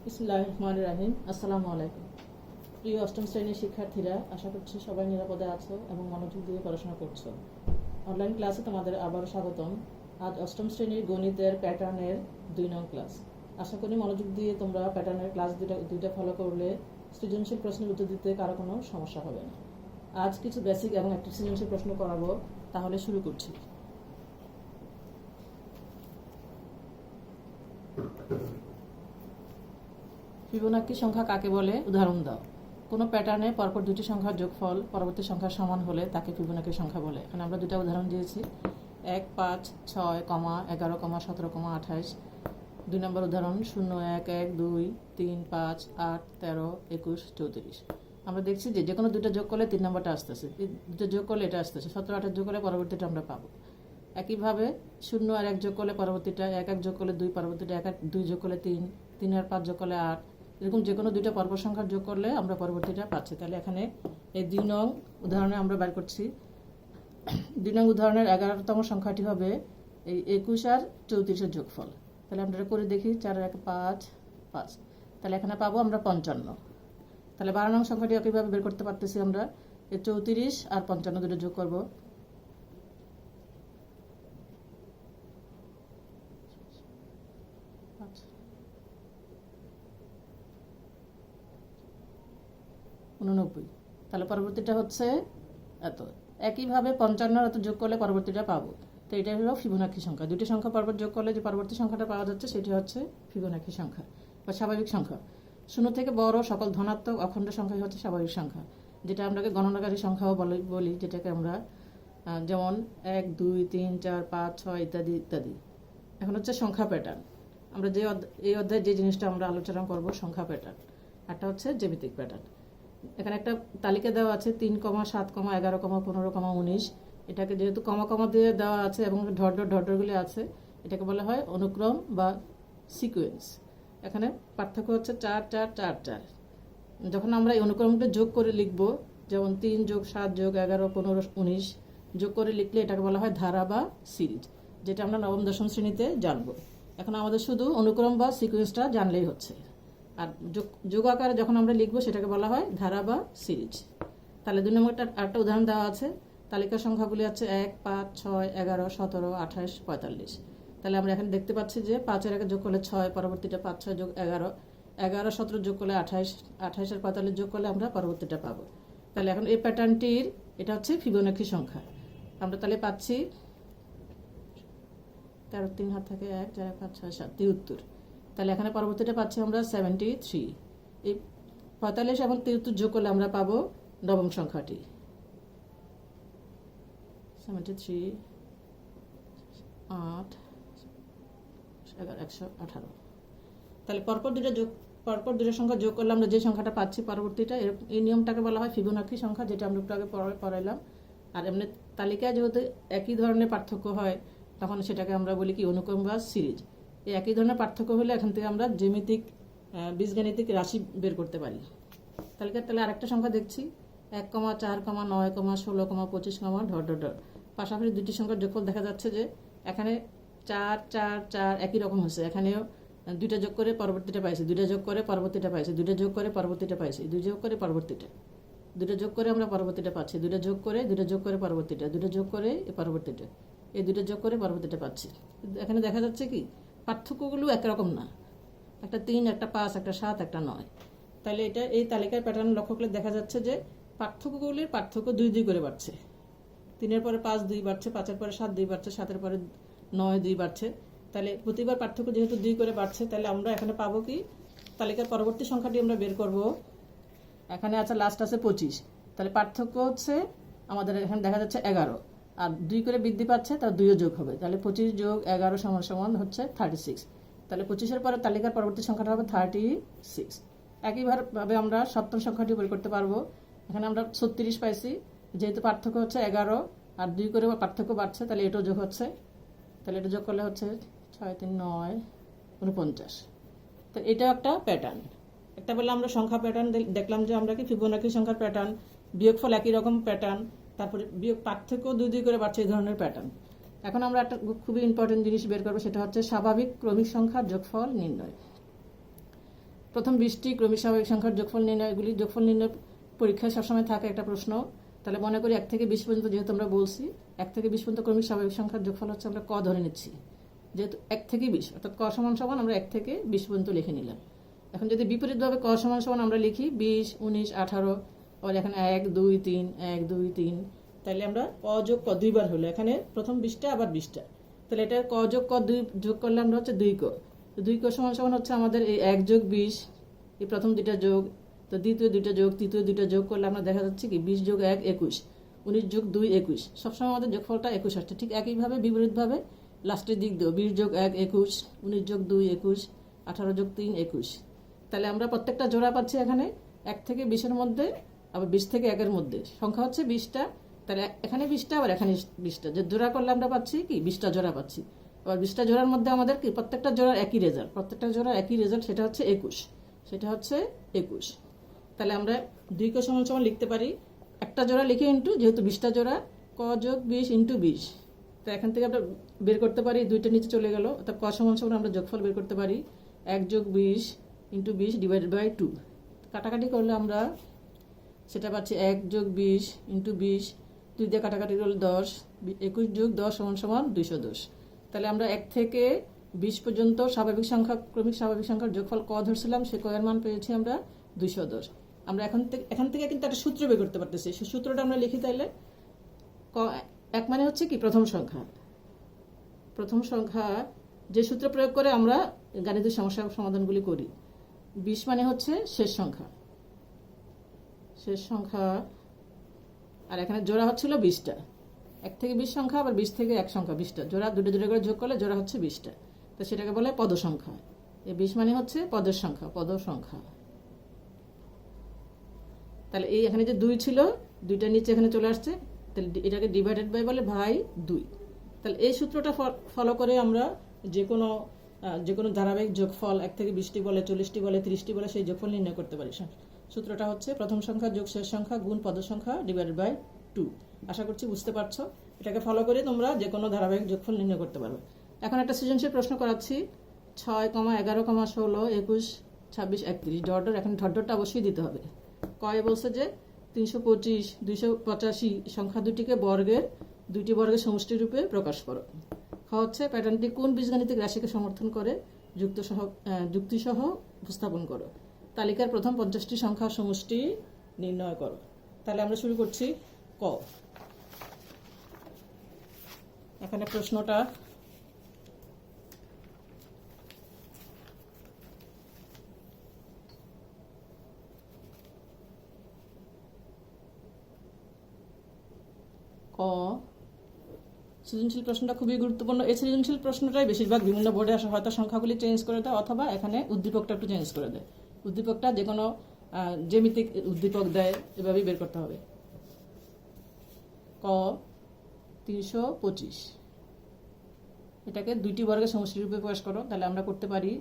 বিসমিল্লাহির রহমানির রহিম। আসসালামু আলাইকুম। প্রিয় অষ্টম শ্রেণীর শিক্ষার্থীরা, আশা করছি সবাই নিরাপদে আছো এবং মনোযোগ দিয়ে পড়াশোনা করছো। অনলাইন ক্লাসে তোমাদের আবারও স্বাগতম। আজ অষ্টম শ্রেণীর গণিতের প্যাটার্নের 2 নং ক্লাস। আশা করি মনোযোগ দিয়ে তোমরা প্যাটার্নের ক্লাস দুইটা ফলো করলে সৃজনশীল প্রশ্নের উত্তর দিতে কারো কোনো সমস্যা হবে না। আজ কিছু বেসিক এবং একটি সৃজনশীল প্রশ্ন করাবো, তাহলে শুরু করছি। ফিবোনাক্কি সংখ্যা কাকে বলে? উদাহরণ দাও। কোনো প্যাটার্নে পরপর দুটি সংখ্যার যোগফল পরবর্তী সংখ্যার সমান হলে তাকে ফিবোনাক্কি সংখ্যা বলে। এখানে আমরা দুটো উদাহরণ দিয়েছি, 1, 5, 6, 11, 17, 28। 2 নম্বর উদাহরণ 0, 1, 1, 2, 3, 5, 8, 13, 21, 34। আমরা দেখছি যে কোনো দুটো যোগ করলে 3 নম্বরটা আসতেছে, দুটো যোগ করলে এটা আসতেছে, 17, 28 যোগ করলে পরবর্তীটা আমরা পাবো। একইভাবে 0 আর 1 যোগ করলে পরবর্তীটা, 1, 1 যোগ করলে 2, পরবর্তীটা 1, 2 যোগ করলে 3, 3 আর 5 যোগ করলে 8। এরকম যে কোনো দুইটা পরপর সংখ্যা যোগ করলে আমরা পরবর্তীটা পাচ্ছি। তাহলে এখানে এই 2 নং উদাহরণে আমরা বের করছি। 2 নং উদাহরণের 11তম সংখ্যাটি হবে এই 21 আর 34-এর যোগফল। তাহলে আমরা এটা করে দেখি, 4 আর 1 5, 5। তাহলে এখানে পাবো আমরা 55। তাহলে 12 নং সংখ্যাটি একইভাবে বের করতে পারতেছি আমরা। এই 34 আর 55 দুটো যোগ করবো, 89। তাহলে পরবর্তীটা হচ্ছে এত। একইভাবে 55 এত যোগ করলে পরবর্তীটা পাবো। তো এটাই হলো ফিবোনাক্কি সংখ্যা। দুটি সংখ্যা পরপর যোগ করলে যে পরবর্তী সংখ্যাটা পাওয়া যাচ্ছে সেটি হচ্ছে ফিবোনাক্কি সংখ্যা বা স্বাভাবিক সংখ্যা। 0 থেকে বড় সকল ধনাত্মক অখণ্ড সংখ্যাই হচ্ছে স্বাভাবিক সংখ্যা, যেটা আমরা গণনাকারী সংখ্যাও বলি, যেটাকে আমরা যেমন 1, 2, 3, 4, 5, 6 ইত্যাদি ইত্যাদি। এখন হচ্ছে সংখ্যা প্যাটার্ন। আমরা এই অধ্যায়ে যে জিনিসটা আমরা আলোচনা করব, সংখ্যা প্যাটার্ন। একটা হচ্ছে জ্যামিতিক প্যাটার্ন। এখানে একটা তালিকা দেওয়া আছে 3, 7, 11, 15, 19। এটাকে যেহেতু কমা কমা দিয়ে দেওয়া আছে এবং ঢটগুলি আছে, এটাকে বলা হয় অনুক্রম বা সিকোয়েন্স। এখানে পার্থক্য হচ্ছে 4, 4, 4, 4। যখন আমরা এই অনুক্রমটা যোগ করে লিখব, যেমন 3 যোগ 7 যোগ 11, 15, 19 যোগ করে লিখলে এটাকে বলা হয় ধারা বা সিরিজ, যেটা আমরা নবম দশম শ্রেণীতে জানবো। এখন আমাদের শুধু অনুক্রম বা সিকোয়েন্সটা জানলেই হচ্ছে। আর যোগ আকারে যখন আমরা লিখবো সেটাকে বলা হয় ধারা বা সিরিজ। তাহলে 2 নম্বরটা আরেকটা উদাহরণ দেওয়া আছে। তালিকার সংখ্যাগুলি আছে 1, 5, 6, 11, 17, 28, 45। তাহলে আমরা এখানে দেখতে পাচ্ছি যে 5 এর 1 যোগ করলে 6, পরবর্তীটা 5, 6 যোগ 11, 11, 17 যোগ করলে 28, 28 আর 45 যোগ করলে আমরা পরবর্তীটা পাবো। তাহলে এখন এই প্যাটার্নটির এটা হচ্ছে ফিবোনাক্কি সংখ্যা। আমরা তাহলে পাচ্ছি 13, 3 হাত থাকে 1, 4, 5, 6, 7, 73। তাহলে এখানে পরবর্তীটা পাচ্ছি আমরা 73। এই 45 এবং 73 যোগ করলে আমরা পাবো নবম সংখ্যাটি 73, 8, 11, 118। তাহলে পরপর দুটো সংখ্যা যোগ করলে আমরা যে সংখ্যাটা পাচ্ছি পরবর্তীটা, এই নিয়মটাকে বলা হয় ফিবোনাক্কি সংখ্যা, যেটা আমরা একটু আগে পড়াইলাম। আর এমনি তালিকায় যেহেতু একই ধরনের পার্থক্য হয়, তখন সেটাকে আমরা বলি কি অনুক্রম বা সিরিজ। এই একই ধরনের পার্থক্য হলে এখান থেকে আমরা জ্যামিতিক বীজগাণিতিক রাশি বের করতে পারি। তাহলে আরেকটা সংখ্যা দেখছি, 1, 4, 9, 16, 25, পাশাপাশি দুটি সংখ্যার যোগফল দেখা যাচ্ছে যে এখানে 4, 4, 4 একই রকম হচ্ছে। এখানেও দুইটা যোগ করে পরবর্তীটা পাইছি, দুইটা যোগ করে পরবর্তীটা পাইছি, দুইটা যোগ করে পরবর্তীটা পাইছি, দুই যোগ করে পরবর্তীটা, দুটো যোগ করে আমরা পরবর্তীটা পাচ্ছি, দুটো যোগ করে পরবর্তীটা, দুটো যোগ করে পরবর্তীটা, এই দুটো যোগ করে পরবর্তীটা পাচ্ছি। এখানে দেখা যাচ্ছে কি পার্থক্যগুলো একরকম না, একটা 3, একটা 5, একটা 7, একটা 9। তাহলে এটা এই তালিকার প্যাটার্ন লক্ষ্য করলে দেখা যাচ্ছে যে পার্থক্যগুলির পার্থক্য 2, 2 করে বাড়ছে। 3-এর পরে 5, 2 বাড়ছে, 5-এর পরে 7, 2 বাড়ছে, 7-এর পরে 9, 2 বাড়ছে। তাহলে প্রতিবার পার্থক্য যেহেতু 2 করে বাড়ছে, তাহলে আমরা এখানে পাবো কি তালিকার পরবর্তী সংখ্যাটি আমরা বের করব। এখানে আছে লাস্ট আছে 25। তাহলে পার্থক্য হচ্ছে আমাদের এখানে দেখা যাচ্ছে 11, আর 2 করে বৃদ্ধি পাচ্ছে, তার 2 যোগ হবে। তাহলে 25 যোগ 11 সমান হচ্ছে 36। তাহলে 25-এর পরে তালিকার পরবর্তী সংখ্যাটা হবে 36। একইভাবে আমরা সপ্তম সংখ্যাটি বের করতে পারবো। এখানে আমরা 36 পাইছি, যেহেতু পার্থক্য হচ্ছে 11 আর 2 করে পার্থক্য বাড়ছে, তাহলে এটাও যোগ হচ্ছে। তাহলে এটা যোগ করলে হচ্ছে 6, 3, 9, 49। তো এটাও একটা প্যাটার্ন। একটা বলে আমরা সংখ্যা প্যাটার্ন দেখলাম যে আমরা কি ফিবোনাক্কি সংখ্যার প্যাটার্ন, বিয়োগফল একই রকম প্যাটার্ন, তারপরে বিয়োগ পার্থক্য 2, 2 করে বাড়ছে, এই ধরনের প্যাটার্ন। এখন আমরা একটা খুবই ইম্পর্টেন্ট জিনিস বের করবো, সেটা হচ্ছে স্বাভাবিক ক্রমিক সংখ্যার যোগফল নির্ণয়। প্রথম 20টি ক্রমিক স্বাভাবিক সংখ্যার যোগফল নির্ণয়, এগুলি যোগফল নির্ণয় পরীক্ষায় সবসময় থাকে একটা প্রশ্ন। তাহলে মনে করি 1 থেকে 20 পর্যন্ত, যেহেতু আমরা বলছি 1 থেকে 20 পর্যন্ত ক্রমিক স্বাভাবিক সংখ্যার যোগফল হচ্ছে, আমরা ক ধরে নিচ্ছি, যেহেতু 1 থেকে 20 অর্থাৎ ক সমান সমান আমরা 1 থেকে 20 পর্যন্ত লিখে নিলাম। এখন যদি বিপরীতভাবে ক সমান সমান আমরা লিখি 20, 19, 18, আর এখানে 1, 2, 3, 1, 2, 3, তাহলে আমরা ক যোগ ক দুইবার হলো, এখানে প্রথম 20টা আবার 20টা, তাহলে এটা ক যোগ ক দুই যোগ করলে আমরা হচ্ছে 2 ক, 2 ক সমান সমান হচ্ছে আমাদের এই 1 যোগ 20, এই প্রথম দুইটা যোগ, তো দ্বিতীয় দুইটা যোগ, তৃতীয় দুইটা যোগ করলে আমরা দেখা যাচ্ছে কি 20 যোগ 1 21, 19 যোগ 2 21, সবসময় আমাদের যোগফলটা 21 আসছে। ঠিক একইভাবে বিপরীতভাবে লাস্টের দিক দিয়েও 20 যোগ 1 21, 19 যোগ 2 21, 18 যোগ 3 21, তাহলে আমরা প্রত্যেকটা জোড়া পাচ্ছি এখানে 1 থেকে 20-এর মধ্যে, আবার 20 থেকে 1-এর মধ্যে, সংখ্যা হচ্ছে 20টা, তাহলে এখানে 20টা আবার এখানে 20টা, যে জোড়া করলে আমরা পাচ্ছি কি 20টা জোড়া পাচ্ছি। আবার 20টা জোড়ার মধ্যে আমাদের কি প্রত্যেকটা জোড়ার একই রেজাল্ট, প্রত্যেকটা জোড়ার একই রেজাল্ট, সেটা হচ্ছে 21, সেটা হচ্ছে 21। তাহলে আমরা 2 ক সমান সমান লিখতে পারি, একটা জোড়া লিখে ইন্টু, যেহেতু 20টা জোড়া, ক যোগ 20 ইন্টু 20, তো এখান থেকে আমরা বের করতে পারি, দুইটা নিচে চলে গেল, অর্থাৎ ক সমান সমান আমরা যোগফল বের করতে পারি 1 যোগ 20 ইন্টু 20 ডিভাইডেড বাই 2, কাটাকাটি করলে আমরা সেটা পাচ্ছি 1 যোগ 20 ইন্টু 20, 2 দিয়ে কাটাকাটি করলে 10, 21 যোগ 10 সমান সমান 210। তাহলে আমরা 1 থেকে 20 পর্যন্ত স্বাভাবিক সংখ্যা, ক্রমিক স্বাভাবিক সংখ্যার যোগফল ক ধরছিলাম, সে ক এর মান পেয়েছি আমরা 210। আমরা এখান থেকে কিন্তু একটা সূত্র বের করতে পারতেছি, সেই সূত্রটা আমরা লিখি। তাইলে ক 1 মানে হচ্ছে কি প্রথম সংখ্যা, প্রথম সংখ্যা, যে সূত্র প্রয়োগ করে আমরা গাণিতিক সমস্যার সমাধানগুলি করি। 20 মানে হচ্ছে শেষ সংখ্যা, শেষ সংখ্যা, আর এখানে জোড়া হচ্ছিল 20টা, 1 থেকে 20 সংখ্যা, আবার 20 থেকে 1 সংখ্যা 20টা, জোড়া দুটো দুটো করে যোগ করলে জোড়া হচ্ছে 20টা, তো সেটাকে বলে পদ সংখ্যা। এই 20 মানে হচ্ছে পদের সংখ্যা, পদ সংখ্যা। তাহলে এই এখানে যে 2 ছিল, 2টার নিচে এখানে চলে আসছে, তাহলে এটাকে ডিভাইডেড বাই বলে ভাই 2। তাহলে এই সূত্রটা ফলো করে আমরা যে কোনো ধারাবাহিক যোগফল 1 থেকে 20টি বলে, 40টি বলে, 30টি বলে, সেই যোগফল নির্ণয় করতে পারি। সূত্রটা হচ্ছে প্রথম সংখ্যা যোগ শেষ সংখ্যা গুণ পদ সংখ্যা ডিভাইডেড বাই 2। আশা করছি বুঝতে পারছো। এটাকে ফলো করে তোমরা যে কোনো ধারাবাহিক যোগফল নির্ণয় করতে পারবে। এখন একটা সৃজনশীল প্রশ্ন করাচ্ছি, 6, 11, 16, 21, 26, 31 ডট, এখানে ঢটঢটটা অবশ্যই দিতে হবে। কয়ে বলছে যে 325, 285 সংখ্যা দুটিকে দুইটি বর্গের সমষ্টি রূপে প্রকাশ করো। খ হচ্ছে প্যাটার্নটি কোন বীজগাণিতিক রাশিকে সমর্থন করে, যুক্তিসহ উপস্থাপন করো। তালিকার প্রথম 50টি সংখ্যার সমষ্টি নির্ণয় করো। তাহলে আমরা শুরু করছি ক। এখানে প্রশ্নটা ক, সৃজনশীল প্রশ্নটা খুবই গুরুত্বপূর্ণ। এই সৃজনশীল প্রশ্নটাই বেশিরভাগ বিভিন্ন বোর্ডে আসে, হয়তো সংখ্যাগুলি চেঞ্জ করে দেয় অথবা এখানে উদ্দীপকটা একটু চেঞ্জ করে দেয়। উদ্দীপকটা যে কোনো জ্যামিতিক উদ্দীপক দেয়, এভাবেই বের করতে হবে। ক 325, এটাকে দুইটি বর্গের সমষ্টি রূপে প্রকাশ করো। তাহলে আমরা করতে পারি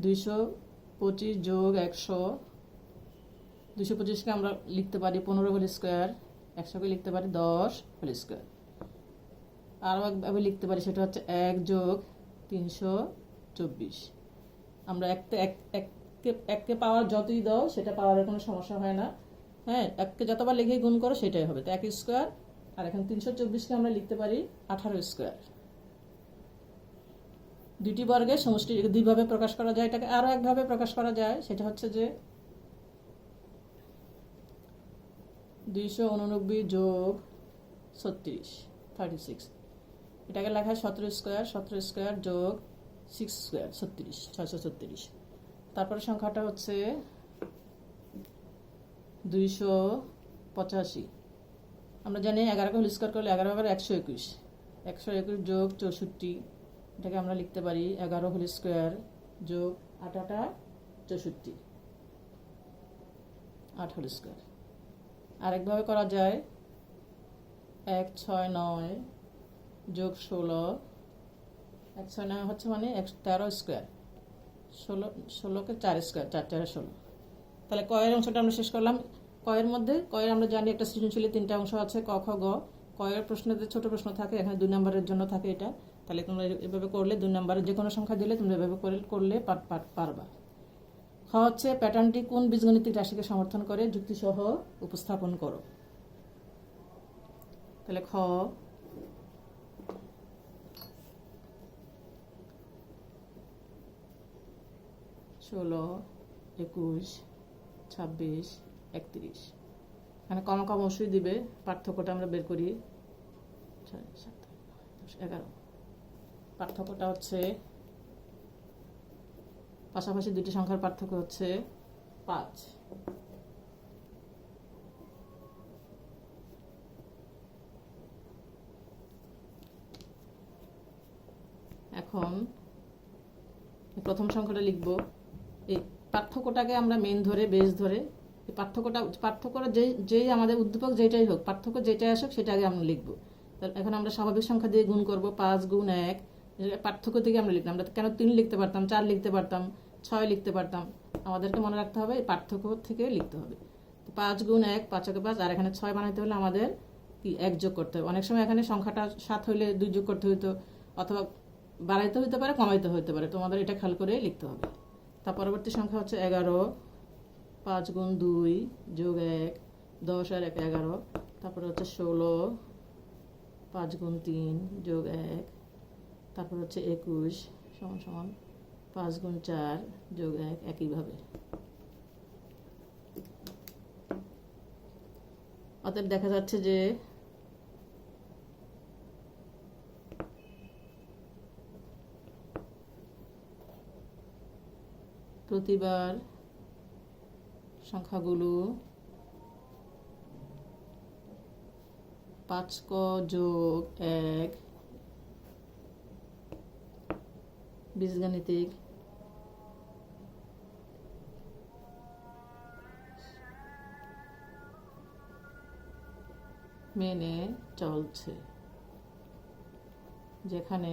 225 যোগ 100, 225কে আমরা লিখতে পারি 15 হোল স্কোয়ার, 100কে লিখতে পারি 10 হোল স্কোয়ার। আরও একভাবে লিখতে পারি, সেটা হচ্ছে 1 যোগ 324। আমরা এককে পাওয়ার যতই দাও সেটা পাওয়ার কোনো সমস্যা হয় না। হ্যাঁ, এককে যতবার লিখে গুণ করো সেটাই হবে, তো 1 স্কোয়ার। আর এখন 324কে আমরা লিখতে পারি 18 স্কোয়ার। দুইটি বর্গের সমষ্টি দুইভাবে প্রকাশ করা যায়। এটাকে আরও একভাবে প্রকাশ করা যায়, সেটা হচ্ছে যে 289 যোগ 36, 36। এটাকে লেখা হয় 17 স্কোয়ার, 17 স্কোয়ার যোগ 6 স্কোয়ার, 36, 636। তারপরে সংখ্যাটা হচ্ছে 285। আমরা জানি 11কে হোল স্কোয়ার করলে 11 বার 121, 121 যোগ 64। এটাকে আমরা লিখতে পারি 11 হোল স্কোয়ার যোগ 8 64, 8 হোল স্কোয়ার। আরেকভাবে করা যায় 169 যোগ 16, 169 হচ্ছে মানে 13 স্কোয়ার, 16কে 4 স্কোয়ার, 4 4 16। তাহলে কয়ের অংশটা আমরা শেষ করলাম। কয়ের মধ্যে আমরা জানি একটা সৃজনশীলের 3টা অংশ আছে, ক খ গ। কয়ের প্রশ্নতে ছোট প্রশ্ন থাকে, এখানে 2 নম্বরের জন্য থাকে এটা। তাহলে তোমরা এভাবে করলে 2 নম্বরের যে কোনো সংখ্যা দিলে তোমরা এভাবে করলে পারবা। খ হচ্ছে প্যাটার্নটি কোন বীজগণিতিক রাশিকে সমর্থন করে, যুক্তিসহ উপস্থাপন করো। তাহলে খ 16, 21, 26, 31। এখানে কমা কম অবশ্যই দিবে। পার্থক্যটা আমরা বের করি। 6, 7, 10, 11। পার্থক্যটা হচ্ছে পাশাপাশি দুটি সংখ্যার পার্থক্য হচ্ছে 5। এখন প্রথম সংখ্যাটা লিখব। এই পার্থক্যটাকে আমরা মেন ধরে বেস ধরে এই পার্থক্য যেই আমাদের উদ্দীপক যেটাই হোক, পার্থক্য যেটাই আসুক সেটা আগে আমরা লিখব। এখন আমরা স্বাভাবিক সংখ্যা দিয়ে গুণ করব। 5 গুণ 1 পার্থক্য থেকে আমরা লিখলাম। আমরা কেন 3 লিখতে পারতাম, 4 লিখতে পারতাম, 6 লিখতে পারতাম। আমাদেরকে মনে রাখতে হবে এই পার্থক্য থেকে লিখতে হবে। 5 গুণ 1 5 × 5, আর এখানে 6 বানাইতে হলে আমাদের কি 1 যোগ করতে হবে। অনেক সময় এখানে সংখ্যাটা 7 হইলে 2 যোগ করতে হইতো, অথবা বাড়াইতে হইতে পারে, কমাইতে হইতে পারে। তোমাদের এটা খেয়াল করে লিখতে হবে। তার পরবর্তী সংখ্যা হচ্ছে 11। 5 গুণ 2 যোগ 1 10 আর 1 11। তারপরে হচ্ছে 16। 5 গুণ 3 যোগ 1। তারপর হচ্ছে 21 সমান সমান 5 গুণ 4 যোগ 1। একইভাবে অতএব দেখা যাচ্ছে যে প্রতিবার সংখ্যাগুলো 5 ক যোগ 1 বীজগাণিতিক মেনে চলছে, যেখানে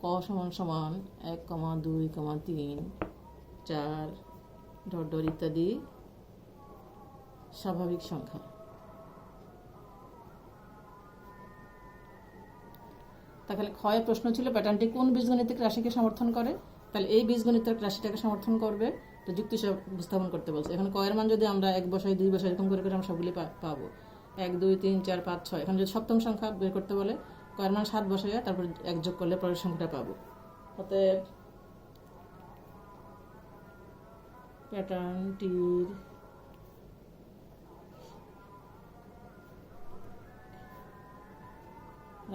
ক সমান সমান 1, 2, 3, 4 ডট ডট ইত্যাদি স্বাভাবিক সংখ্যা। তাহলে ক্ষয়ের প্রশ্ন ছিল প্যাটার্নটি কোন বীজগণিতিক রাশিকে সমর্থন করে। তাহলে এই বীজগণিতিক রাশিটাকে সমর্থন করবে, তো যুক্তি উপস্থাপন করতে বলছে। এখন কয়ের মান যদি আমরা 1 বসাই 2 বসাই এরকম করে আমরা সবগুলি পাবো। 1 2 3 4 5 6। এখন যদি সপ্তম সংখ্যা বের করতে বলে কয়ের মান 7 বসাইয়া তারপর 1 যোগ করলে পরের সংখ্যাটা পাবো। অতএব প্যাটার্নটির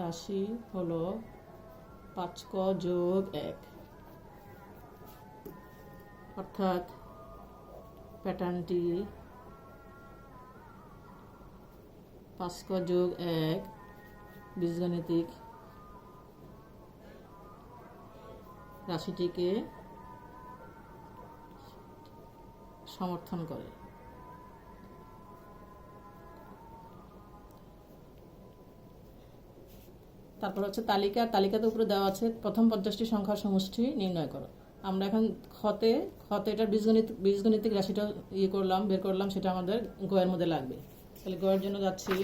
রাশি হলো 5 ক যোগ 1, অর্থাৎ প্যাটার্নটি 5 ক যোগ 1 বীজগাণিতিক রাশিটিকে সমর্থন করে। তারপর হচ্ছে তালিকাতে উপরে দেওয়া আছে প্রথম 50টি সংখ্যার সমষ্টি নির্ণয় করো। আমরা এখন খতে এটা বীজগণিতিক রাশিটা বের করলাম, সেটা আমাদের গয়ের মধ্যে লাগবে। তাহলে গয়ের জন্য যাচ্ছি।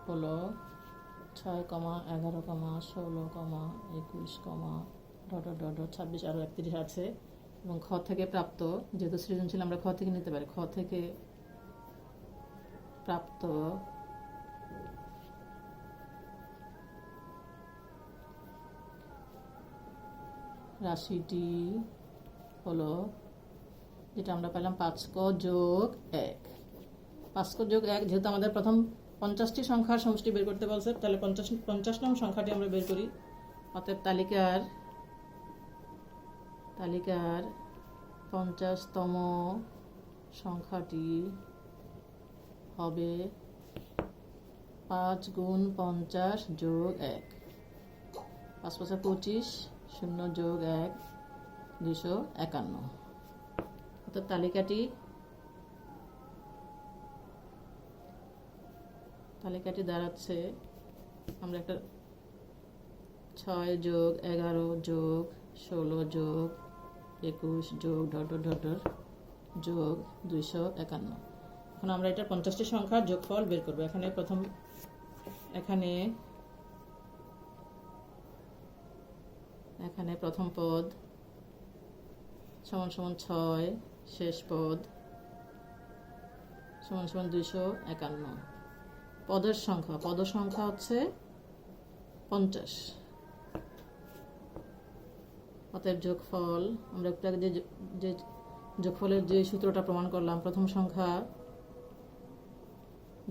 হলো 6, 11, 16, 21, ডট ডট ডট 26 আরও 31 আছে। এবং খ থেকে প্রাপ্ত, যেহেতু সৃজনশীল আমরা খ থেকে নিতে পারি, খ থেকে প্রাপ্ত রাশিটি হলো যেটা আমরা পেলাম 5 ক যোগ 1। 5 ক যোগ 1, যেহেতু আমাদের প্রথম 50টি সংখ্যার সমষ্টি বের করতে বলছে, তাহলে 50 নং সংখ্যাটি আমরা বের করি। অতএব তালিকার 50তম সংখ্যাটি হবে 5 গুণ 50 যোগ 1। 5 5 25, 0 যোগ 1 251। অর্থাৎ তালিকাটি দাঁড়াচ্ছে, আমরা একটা 6 যোগ 11 যোগ 16 যোগ 21 যোগ যোগ 251। এখন আমরা এটা 50টি সংখ্যার যোগফল বের করব। এখানে প্রথম পদ সমান সমান 6, শেষ পদ সমান সমান 251। পদ সংখ্যা হচ্ছে 50। অতএব যোগফল আমরা একটু আগে যে যোগফলের যে সূত্রটা প্রমাণ করলাম, প্রথম সংখ্যা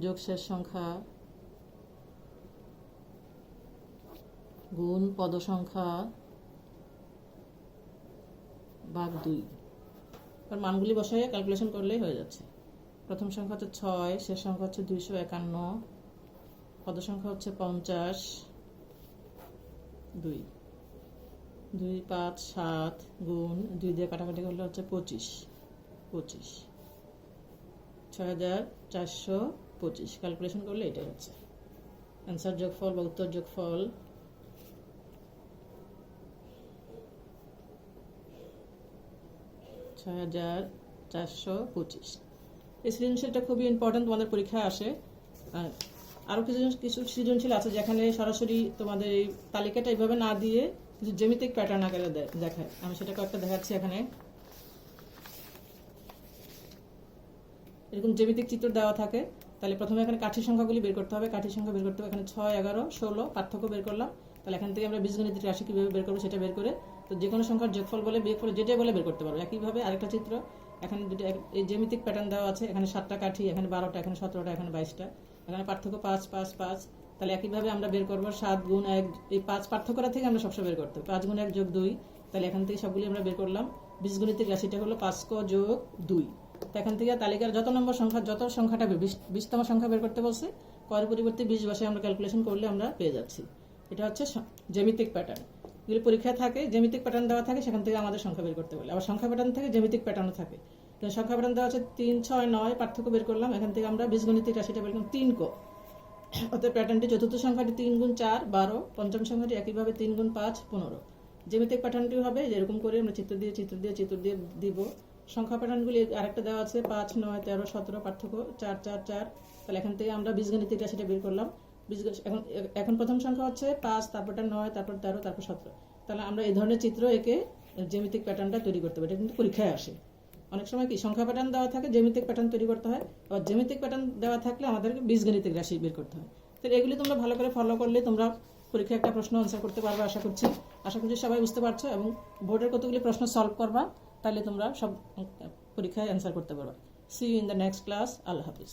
যোগ শেষ সংখ্যা গুণ পদ সংখ্যা ভাগ 2। আর মানগুলি বসাইয়ে ক্যালকুলেশন করলেই হয়ে যাচ্ছে। প্রথম সংখ্যা হচ্ছে 6, শেষ সংখ্যা হচ্ছে 251, পদ সংখ্যা হচ্ছে 50, 2 5 7 গুণ 2 দিয়ে কাটাকাটি করলে হচ্ছে 25 6425। ক্যালকুলেশন করলে এটাই হচ্ছে অ্যান্সার। যোগফল বা উত্তর যোগফল 6425। এই সৃজনশীলটা খুবই ইম্পর্টেন্ট, তোমাদের পরীক্ষায় আসে। আরও কিছু সৃজনশীল আছে যেখানে সরাসরি তোমাদের এই তালিকাটা এইভাবে না দিয়ে কিছু জ্যামিতিক প্যাটার্ন আকারে দেখায়। আমি সেটা কয়েকটা দেখাচ্ছি। এখানে এরকম জ্যামিতিক চিত্র দেওয়া থাকে। তাহলে প্রথমে এখানে কাঠির সংখ্যাগুলি বের করতে হবে। এখানে 6, 11, 16 পার্থক্য বের করলাম। তাহলে এখান থেকে আমরা বীজগণিত রাশি কীভাবে বের করবো সেটা বের করে, তো যে কোনো সংখ্যার যোগফল বলে বিয়োগফল যেটাই বলে বের করতে পারবো। একইভাবে আরেকটা চিত্র, এখানে দুটো এই জ্যামিতিক প্যাটার্ন দেওয়া আছে। এখানে 7টা কাঠি, এখানে 12টা, এখানে 17টা, এখানে 22টা। এখানে পার্থক্য 5 5 5। তাহলে একইভাবে আমরা বের করবো 7 গুণ 1। এই 5 পার্থক্যটা থেকে আমরা সবসময় বের করতে হবে। 5 গুণ 1 যোগ 2। তাহলে এখান থেকে সবগুলি আমরা বের করলাম। বীজগণিতিক রাশিটা হলো 5 যোগ 2। তো এখান থেকে তালিকার যত সংখ্যাটা 20তম সংখ্যা বের করতে বলছে, কয়ের পরিবর্তে 20 বসে আমরা ক্যালকুলেশন করলে আমরা পেয়ে যাচ্ছি। এটা হচ্ছে জ্যামিতিক প্যাটার্ন। এগুলি পরীক্ষায় থাকে, জ্যামিতিক প্যাটার্ন দেওয়া থাকে, সেখান থেকে আমাদের সংখ্যা বের করতে বলে। আবার সংখ্যা প্যাটার্ন থেকে জ্যামিতিক প্যাটার্নও থাকে। তো সংখ্যা প্যাটার্ন দেওয়া আছে 3 6 9, পার্থক্য বের করলাম। এখান থেকে আমরা বীজগণিতিক রাশিটা বের করলাম 3 কো। অর্থাৎ প্যাটার্নটি চতুর্থ সংখ্যাটি 3 গুণ 4 12, পঞ্চম সংখ্যাটি একইভাবে 3 গুণ 5 15। জ্যামিতিক প্যাটার্নটি হবে যেরকম করে আমরা চিত্র দিয়ে দিব। সংখ্যা প্যাটার্নগুলি আরেকটা দেওয়া আছে 5 9 13 17, পার্থক্য 4 4 4। তাহলে এখান থেকে আমরা বীজগণিতিক রাশিটা বের করলাম। এখন প্রথম সংখ্যা হচ্ছে 5, তারপরটা 9, তারপর 13, তারপর 17। তাহলে আমরা এই ধরনের চিত্র এঁকে জ্যামিতিক প্যাটার্নটা তৈরি করতে পারি। এটা কিন্তু পরীক্ষায় আসে। অনেক সময় কি সংখ্যা প্যাটার্ন দেওয়া থাকে, জ্যামিতিক প্যাটার্ন তৈরি করতে হয়। আবার জ্যামিতিক প্যাটার্ন দেওয়া থাকলে আমাদেরকে বীজগণিতিক রাশি বের করতে হয়। তো এগুলি তোমরা ভালো করে ফলো করলে তোমরা পরীক্ষায় একটা প্রশ্ন আনসার করতে পারবে আশা করছি সবাই বুঝতে পারছো, এবং বোর্ডের কতগুলি প্রশ্ন সলভ করবা, তাহলে তোমরা সব পরীক্ষায় অ্যান্সার করতে পারবে। See you in the next class. আল্লাহ হাফিজ।